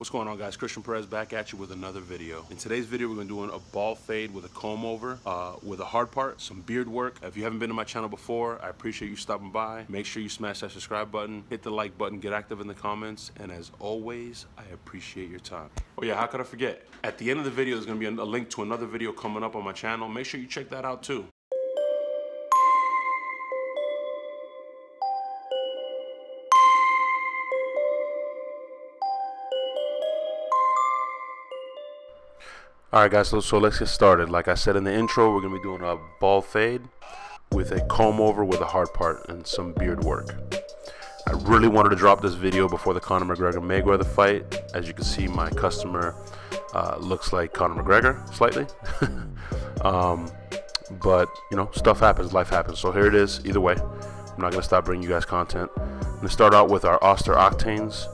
What's going on, guys? Christian Perez back at you with another video. In today's video, we're going to do a ball fade with a comb over, with a hard part, some beard work. If you haven't been to my channel before, I appreciate you stopping by. Make sure you smash that subscribe button, hit the like button, get active in the comments, and as always, I appreciate your time. Oh yeah, how could I forget? At the end of the video, there's going to be a link to another video coming up on my channel. Make sure you check that out too. Alright guys, so let's get started. Like I said in the intro, we're going to be doing a ball fade with a comb over with a hard part and some beard work. I really wanted to drop this video before the Conor McGregor-Mayweather fight. As you can see, my customer looks like Conor McGregor slightly. But, you know, stuff happens, life happens. So here it is. Either way, I'm not going to stop bringing you guys content. I'm going to start out with our Oster Octanes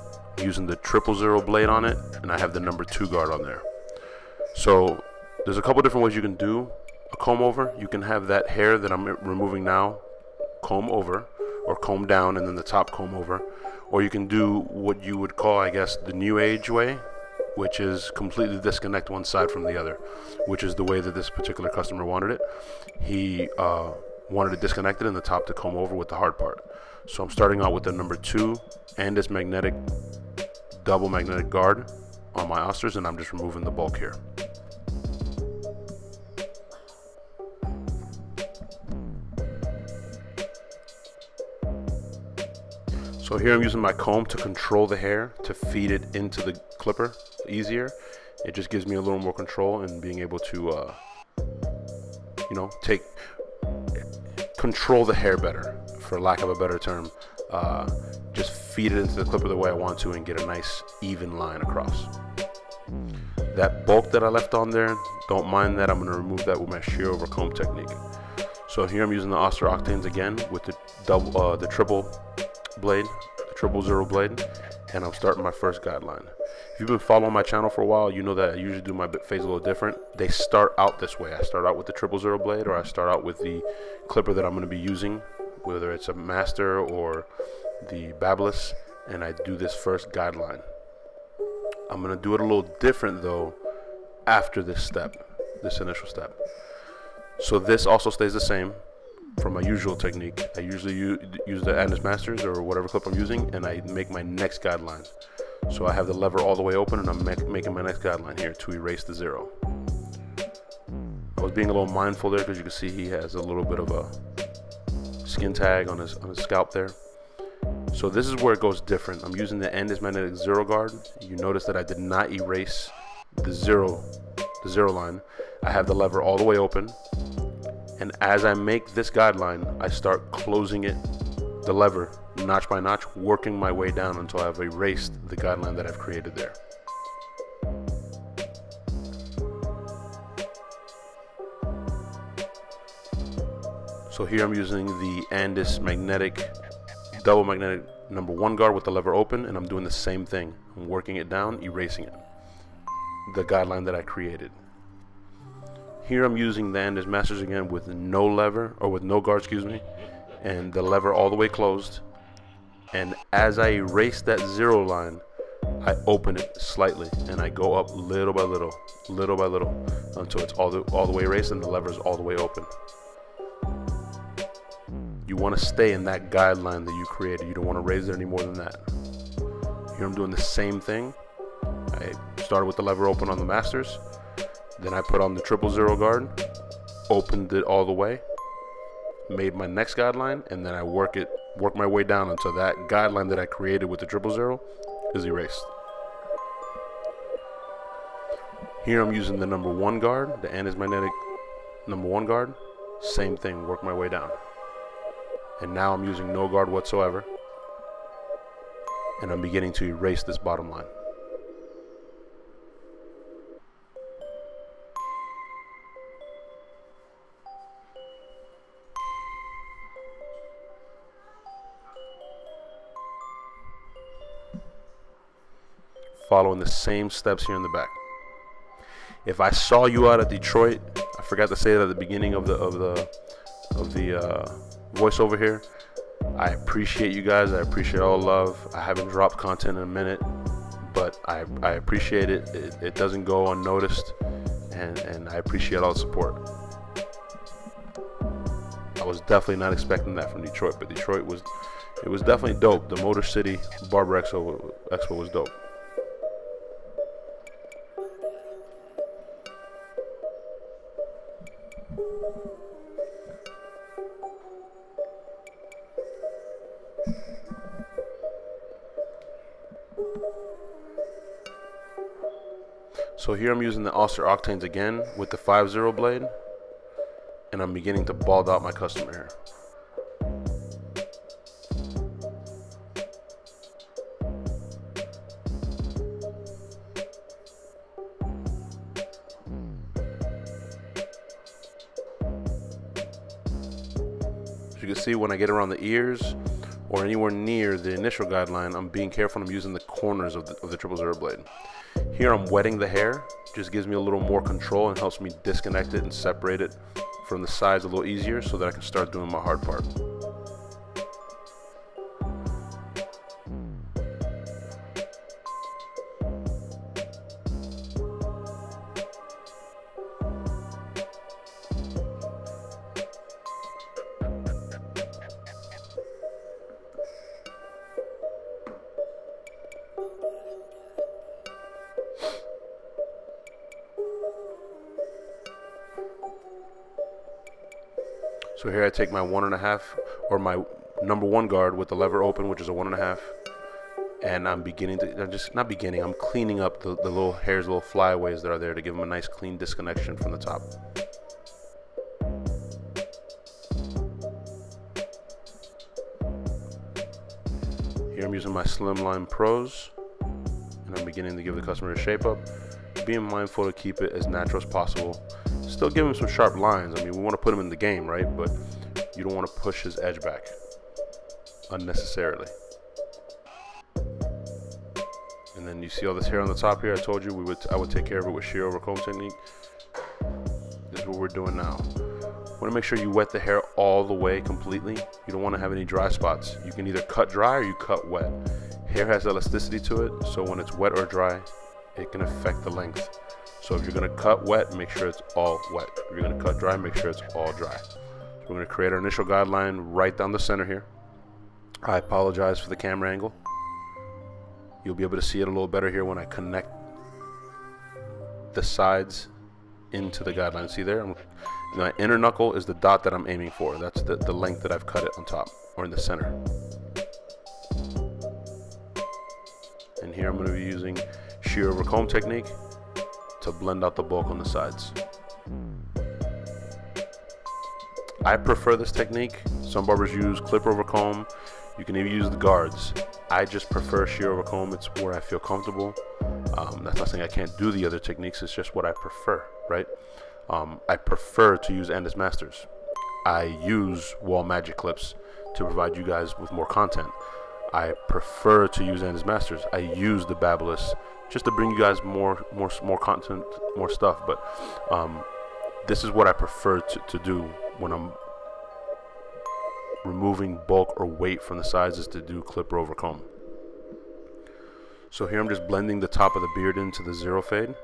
using the 000 blade on it, and I have the number 2 guard on there. So there's a couple different ways you can do a comb over. You can have that hair that I'm removing now comb over, or comb down and then the top comb over, or you can do what you would call, I guess, the new age way, which is completely disconnect one side from the other, which is the way that this particular customer wanted it. He wanted to disconnect it and the top to comb over with the hard part. So I'm starting out with the number 2 and this magnetic, double magnetic guard on my Osters, and I'm just removing the bulk here. So here I'm using my comb to control the hair, to feed it into the clipper easier. It just gives me a little more control and being able to, you know, control the hair better, for lack of a better term. Just feed it into the clipper the way I want to and get a nice even line across. That bulk that I left on there, don't mind that. I'm going to remove that with my shear over comb technique. So here I'm using the Oster Octanes again with the triple blade, the 000 blade, and I'm starting my first guideline. If you've been following my channel for a while, you know that I usually do my fades a little different. They start out this way. I start out with the 000 blade, or I start out with the clipper that I'm going to be using, whether it's a master or the Babeless, and I do this first guideline. I'm going to do it a little different though after this step, this initial step. So this also stays the same from my usual technique. I usually use the Andis Masters or whatever clip I'm using, and I make my next guidelines. So I have the lever all the way open, and I'm making my next guideline here to erase the 0. I was being a little mindful there because you can see he has a little bit of a skin tag on his scalp there. So this is where it goes different. I'm using the Andis Magnetic 0 guard. You notice that I did not erase the 0 line. I have the lever all the way open, and as I make this guideline, I start closing it, the lever, notch by notch, working my way down until I've erased the guideline that I've created there. So here I'm using the Andis Magnetic, double magnetic number 1 guard with the lever open, and I'm doing the same thing. I'm working it down, erasing it, the guideline that I created. Here I'm using the Andis Masters again with no lever, or with no guard, excuse me, and the lever all the way closed. And as I erase that 0 line, I open it slightly, and I go up little by little, until it's all the way erased and the lever is all the way open. You want to stay in that guideline that you created. You don't want to raise it any more than that. Here I'm doing the same thing. I started with the lever open on the Masters. Then I put on the 000 guard, opened it all the way, made my next guideline, and then I work my way down until that guideline that I created with the 000 is erased. Here I'm using the number 1 guard, the Andis Magnetic number 1 guard. Same thing, work my way down. And now I'm using no guard whatsoever, and I'm beginning to erase this bottom line. Following the same steps here in the back. If I saw you out at Detroit, I forgot to say that at the beginning of the voiceover here, I appreciate you guys. I appreciate all love. I haven't dropped content in a minute, but I appreciate it. It doesn't go unnoticed, and I appreciate all the support. I was definitely not expecting that from Detroit, but Detroit was definitely dope. The Motor City Barber Expo was dope. So here I'm using the Auster Octanes again with the 5-0 blade, and I'm beginning to bald out my customer hair. As you can see, when I get around the ears or anywhere near the initial guideline, I'm being careful. I'm using the corners of the 000 blade. Here I'm wetting the hair, just gives me a little more control and helps me disconnect it and separate it from the sides a little easier so that I can start doing my hard part. So here I take my 1.5, or my number 1 guard with the lever open, which is a 1.5, and I'm I'm cleaning up the little hairs, little flyaways that are there to give them a nice clean disconnection from the top. Here I'm using my Slimline Pros, and I'm beginning to give the customer a shape up, being mindful to keep it as natural as possible. Still give him some sharp lines. I mean, we want to put him in the game, right? But you don't want to push his edge back unnecessarily. And then you see all this hair on the top here. I told you I would take care of it with shear over comb technique. This is what we're doing now. Want to make sure you wet the hair all the way completely. You don't want to have any dry spots. You can either cut dry or you cut wet. Hair has elasticity to it, so when it's wet or dry, it can affect the length. So if you're going to cut wet, make sure it's all wet. If you're going to cut dry, make sure it's all dry. So we're going to create our initial guideline right down the center here. I apologize for the camera angle. You'll be able to see it a little better here when I connect the sides into the guideline. See there? My inner knuckle is the dot that I'm aiming for. That's the length that I've cut it on top, or in the center. And here I'm going to be using shear over comb technique to blend out the bulk on the sides. I prefer this technique. Some barbers use clip over comb. You can even use the guards. I just prefer shear over comb. It's where I feel comfortable. That's not saying I can't do the other techniques. It's just what I prefer, right? I prefer to use Andis Masters. I use Wall Magic clips to provide you guys with more content. I prefer to use Andis Masters. I use the Babyliss just to bring you guys more content, more stuff. But this is what I prefer to do when I'm removing bulk or weight from the sides, is to do clipper over comb. So here I'm just blending the top of the beard into the 0 fade.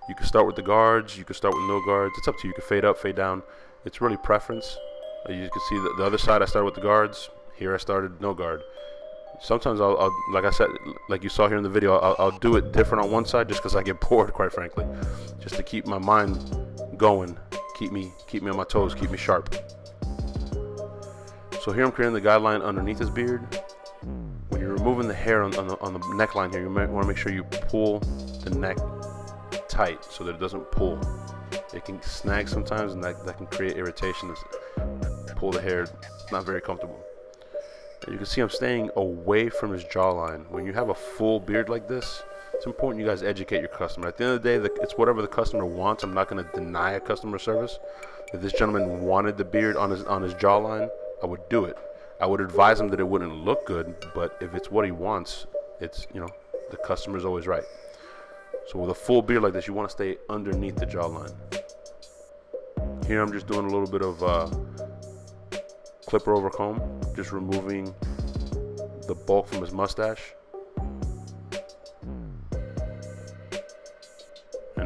You can start with the guards, you can start with no guards. It's up to you. You can fade up, fade down. It's really preference. You can see the other side I started with the guards. Here I started no guard. Sometimes I'll like I said, like you saw here in the video, I'll do it different on one side just because I get bored, quite frankly, just to keep my mind going, keep me on my toes, keep me sharp. So here I'm creating the guideline underneath his beard. When you're removing the hair on the neckline here, you might want to make sure you pull the neck tight so that it doesn't pull. It can snag sometimes, and that can create irritation. Pull the hair, not very comfortable. You can see I'm staying away from his jawline. When you have a full beard like this, it's important you guys educate your customer. At the end of the day, it's whatever the customer wants. I'm not going to deny a customer service. If this gentleman wanted the beard on his jawline, I would do it. I would advise him that it wouldn't look good, but if it's what he wants, it's, you know, the customer's always right. So with a full beard like this, you want to stay underneath the jawline. Here I'm just doing a little bit of clipper over comb, just removing the bulk from his mustache.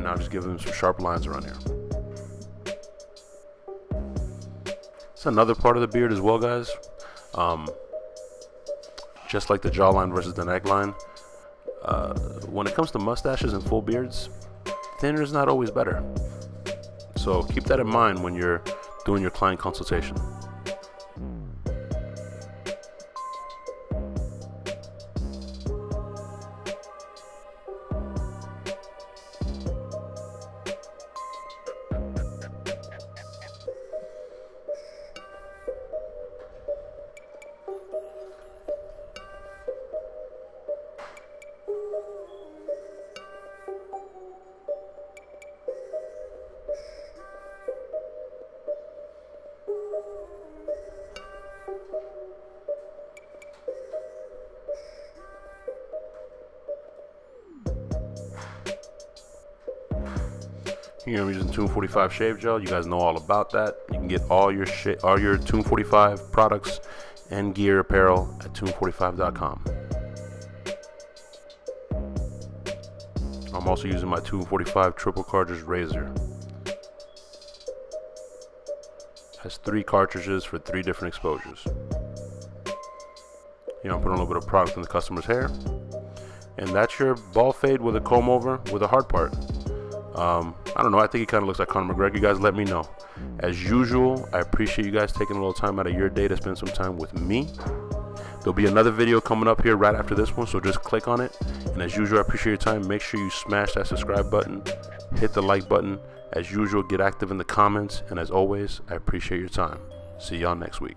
now just give them some sharp lines around here. It's another part of the beard as well, guys. Just like the jawline versus the neckline, when it comes to mustaches and full beards, thinner is not always better. So keep that in mind when you're doing your client consultation. Here I'm using 245 shave gel. You guys know all about that. You can get all your 245 products and gear apparel at 245.com. I'm also using my 245 triple cartridge razor. Has 3 cartridges for 3 different exposures. You know, I'm putting a little bit of product in the customer's hair, and that's your ball fade with a comb over with a hard part. I don't know, I think it kind of looks like Conor McGregor. You guys let me know. As usual, I appreciate you guys taking a little time out of your day to spend some time with me. There'll be another video coming up here right after this one, so just click on it. And as usual, I appreciate your time. Make sure you smash that subscribe button, hit the like button. As usual, get active in the comments, and as always, I appreciate your time. See y'all next week.